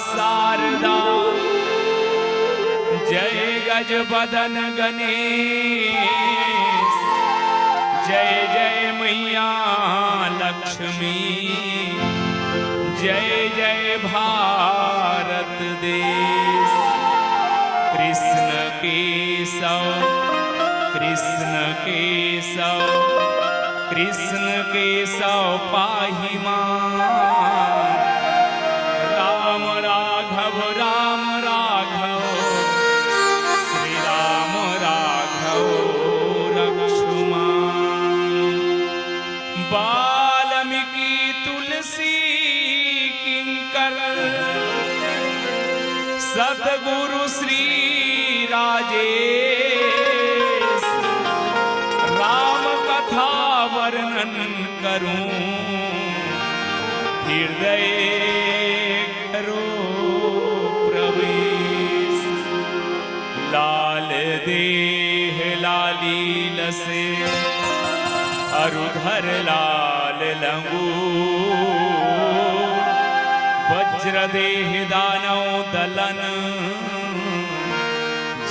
शारदा जय गजबदन गणेश जय जय मैया लक्ष्मी जय जय भारत देश। कृष्ण केशव कृष्ण केशव कृष्ण केशव पाहि मां। राम राघव श्री राम राघव रक्षुमान। वाल्मीकि तुलसी किंकर सतगुरु श्री राजेश। राम कथा वर्णन करूं हृदय करो प्रवेश। लाल देह लालील से अरुधर लाल लंगूर। वज्र देह दानव दलन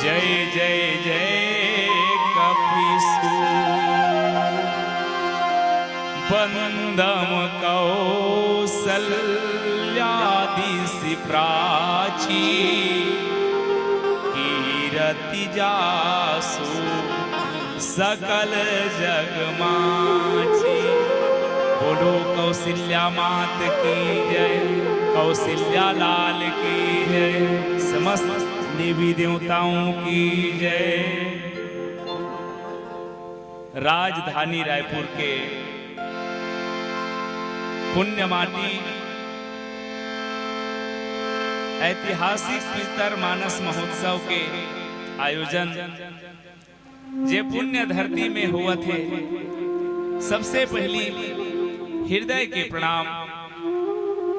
जय जय जय कपिसूर। बंदम कौसल्यादिसि प्राची कीरति जासु सकल जगमाची। बोलो कौशल्या मात की जय कौशल्या लाल की जय समस्त देवी देवताओं की जय। राजधानी रायपुर के पुण्य माटी ऐतिहासिक पितर मानस महोत्सव के आयोजन जे पुण्य धरती में हुआ थे। सबसे पहली हृदय के प्रणाम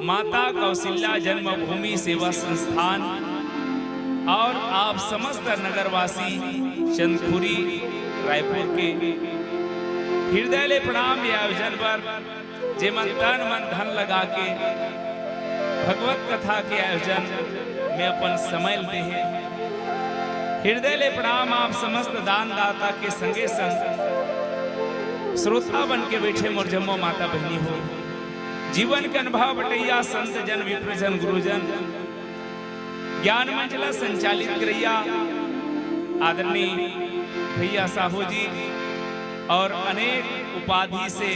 माता कौशल्या जन्मभूमि सेवा संस्थान और आप समस्त नगरवासी चंदखुरी रायपुर के हृदय ले प्रणाम। ये आयोजन पर जे मन तन मन धन लगा के भगवत कथा के आयोजन में अपन समय लेते हैं। हृदय ले प्रणाम आप समस्त दान दाता के संगे संग श्रोता बन के बैठे मोर जम्मो माता बहनी हो। जीवन के अनुभव बटैया संत जन विप्रजन गुरुजन ज्ञान मंचला संचालित करैया आदरणीय भैया साहू जी और अनेक उपाधि से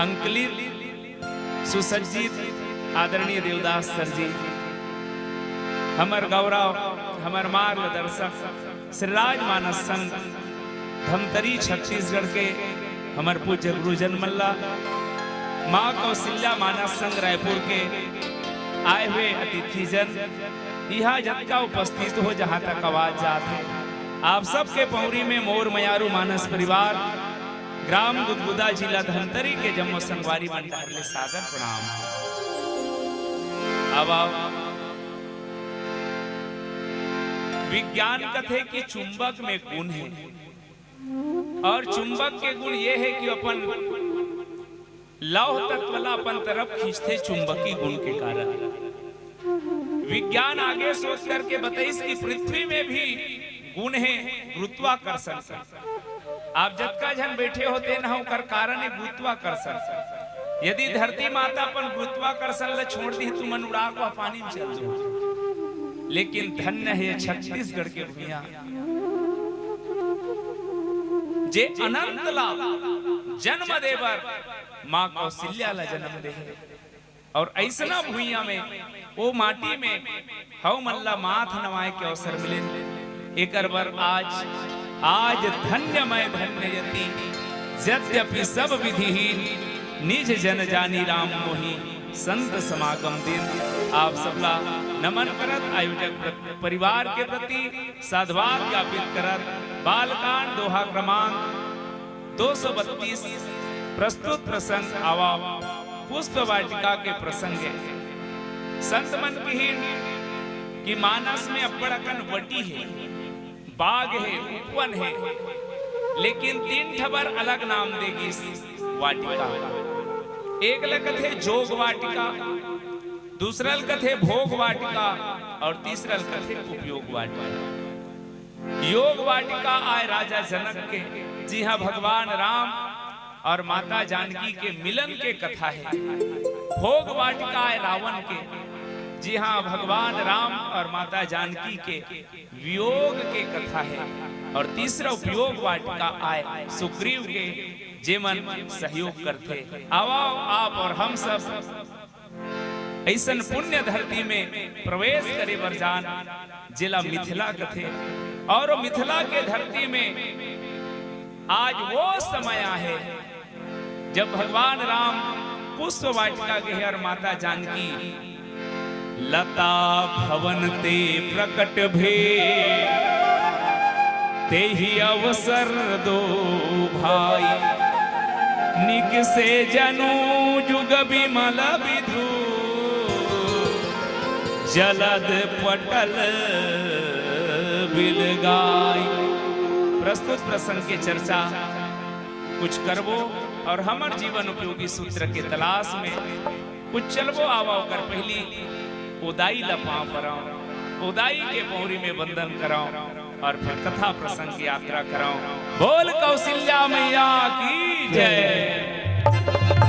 अंकलित सुसज्जित आदरणीय देवदास सर जी। हमर गौरव हमर मार्गदर्शक श्री राज मानस संघ धमतरी छत्तीसगढ़ के हमर पूज्य गुरुजन मल्ला माँ कौशल्या मानस संघ रायपुर के आए हुए अतिथिजन यहाँ जन का उपस्थित हो जहाँ तक आवाज जात है। आप सबके पौरी में मोर मयारू मानस परिवार ग्राम गुदगुदा जिला धमतरी के जम्मो संगवारी मंडल ले सादर प्रणाम। अब विज्ञान कथे कि चुंबक में गुण है और चुंबक के गुण ये है कि अपन लौह तत्व वाला अपन तरफ खींचते चुंबकीय गुण के कारण। विज्ञान आगे सोच करके बताइस कि पृथ्वी में भी गुण है गुरुत्वाकर्षण। आप जतका जन बैठे होते न होकर कारण है गुरुत्वाकर्षण। यदि धरती माता अपन गुरुत्वाकर्षण ले छोड़ दी तो मन उड़ा को पानी में चल जाओ। लेकिन धन्य है छत्तीसगढ़ के भूमिया जे अनंत ला जन्म देवर माँ कौशल्या ला जन्म दे और ऐसना भूमिया में वो माटी में हव मल्ला माथ नवाए के अवसर मिले। एक बार आज धन्यमय धन्य यति यद्यपि सब विधिहीन निज जन जानी राम मोही संत समागम दिन। आप सबला नमन करत आयोजक परिवार के प्रति साधुवाद ज्ञापित करत बालकांड दोहा क्रमांक 232 प्रस्तुत प्रसंग आवा पुष्प वाटिका के प्रसंग है। संत मन की मानस में अब्बड़कन वटी है, बाग है, उपवन है, लेकिन 3 ठबर अलग नाम देगी वाटिका। एक लगत है जोग वाटिका दूसरल कथे भोग वाटिका और तीसरल कथे उपयोग वाटिका। योग वाटिका आए राजा जनक के, जी हाँ भगवान राम और माता जानकी के मिलन के कथा है। भोग वाटिका आए रावण के, जी हाँ भगवान राम और माता जानकी के वियोग के कथा है। और तीसरा उपयोग वाटिका आए सुग्रीव के, जेमन सहयोग करते। आओ आप और हम सब ऐसन पुण्य धरती में प्रवेश करे बरजान, जिला मिथिला कथे। और मिथिला के धरती में आज वो समय है जब भगवान राम पुष्प वाटिका के और माता जानकी लता भवन ते प्रकट भे, ते ही अवसर दो भाई, निक से जनु जुग बिमल विधु, जलद पटल बिलगाई। प्रस्तुत प्रसंग के चर्चा कुछ करबो और हमर जीवन उपयोगी सूत्र के तलाश में कुछ चलबो आवाओ कर। पहली उदाई लपाओ कराओ, उदाई के पौरी में बंधन कराओ और फिर कथा प्रसंग की यात्रा कराओ। बोल कौशल्या मैया की जय।